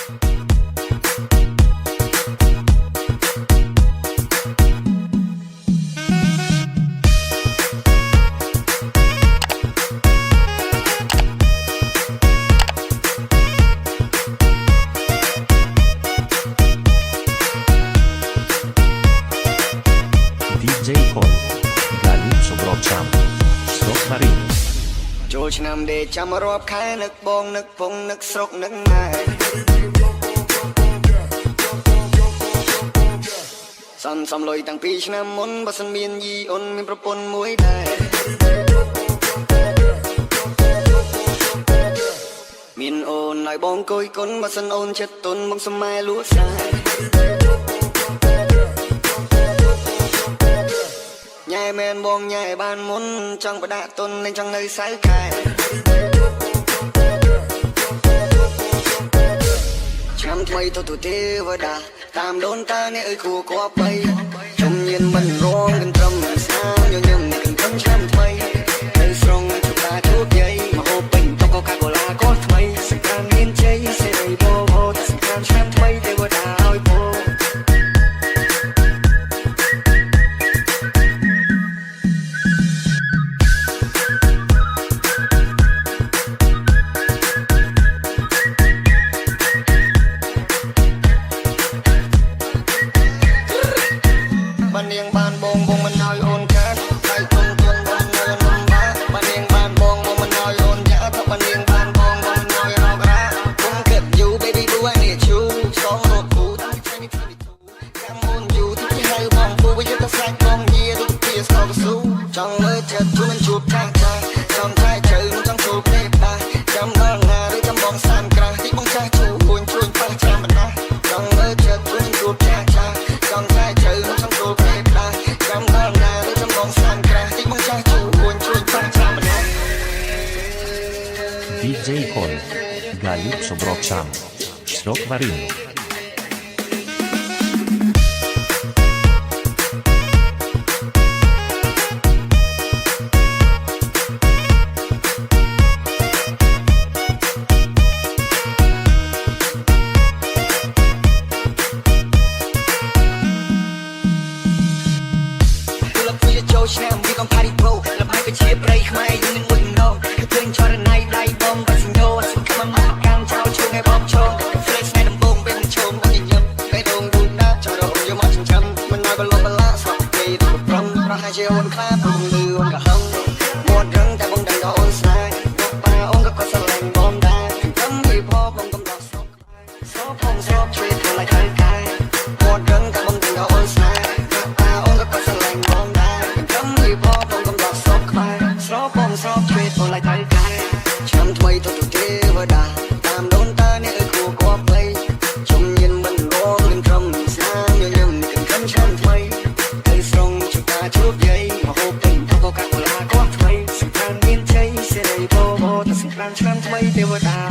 DJ Cole កាលីបសម្របចាំស្រុកបារីចូលឆ្នាំដេកចាំរាប់ខែនឹកបងនឹកពងនឹកស្រុកនឹកម៉ែសំលុយតាំងពីឆ្នាំមុនបើសិនមានយីអូនមានប្រពន្ធមួយដែរមានអូនឲ្យបងគយគុណបើសិនអូនចិត្តទុនបងសម័យលួចសាយញ៉ែមែនបងញ៉ែបានមុនចង់បដាក់ទុននឹងចង់នៅសៅខែឆ្នាំថ្មីទៅទេវតាតាមដូនតាអ្នកអើយគួរគប់បីជំនាញមិនរងកន្ត្រឹមស្នាមញញឹមកន្ត្រឹមឆ្នាំថ្មីនៅស្រងជួបតាជួបយាយមកហូបពេញតុកូកាកូឡាក៏ថ្មីសង្គ្រាមមានជ័យសេរីបបោតែសង្គ្រាមឆ្នាំថ្មីទេវតាឲ្យពោបាននាងបានបងបងមិនឲ្យអូនកាត់តែទុនទុនបងនៅនំបាបាននាងបានបងបងមិនឲ្យអូនយ៉ាថាបាននាងបានបងបងមិនឲ្យរករ៉ាគុំគិត you baby do I need you សងរត់គូតាមថ្ងៃនេះថ្ងៃទូចាំអូន you ទីហៅបងពូវាយកទៅស្លាច់បងយាដូចជាស្គរស៊ូចង់មើលចិត្តជួយមិនជួបចាស់ចាស់ចង់តែជើងចង់ចូលពេកតាចាំដល់ណាឬចាំបងសានក្រាស់ទីបងចាស់ជួជួយប៉ះចាំមិនណាចង់មើលចិត្តជួយមិនជួបចាស់ចាស់ចង់តែជើងចង់ចូលពេកចាំដល់ណាឬចាំបងសានក្រាស់ទីបងចាស់ជួយប៉ះចាំមិនណា DJ Cole កាលីបសម្របចាំស្រុកបារីចូលឆ្នាំវាកំផារីប្រូលំហើយក៏ជាប្រៃខ្មែរយើងនឹងមួយម្ដងគឺឃើញចរណៃដៃបងបាសញ្ញោសុខមិនមកកាន់ចោលជួងឲ្យបងឈង Flex ថ្ងៃដំបងពេលឈោមបងញញឹមពេលដងយូរណាស់ចរោយកមកចិញ្ចឹមមិនឲ្យបលបលាស្បគេទៅប្រំប្រហែលជាអូនខ្លាព្រមលឺអូនក៏ហឹងមាត់រឹងតែបងដឹងដល់អូនស្នេហ៍ប៉ាអូនក៏គាត់ស្រឡាញ់បងដែរខ្ញុំពីพ่อបងកំដរសោកសោកផងសោកជួយធ្វើឲ្យត្រូវកាយមាត់រឹងតែបងដឹងដល់អូនស្នេហ៍ប៉ាអូនក៏គាត់ស្រឡាញ់បងដែរស្រោបងស្រោជួយធ្វើឲ្យត្រូវកាយឆ្នាំថ្មីទៅទេវតាតាមដូនតាអ្នកអើយគួរគប់បីជំនាញមិនរងនឹងត្រឹមស្នាមញញឹមកន្ត្រឹមឆ្នាំថ្មីទៅស្រងជួបតាជួបយាយមកហូបពេញតុកូកាកូឡាក៏ថ្មីសង្គ្រាមមានជ័យសេរីបបោតែសង្គ្រាមឆ្នាំថ្មីទេវតា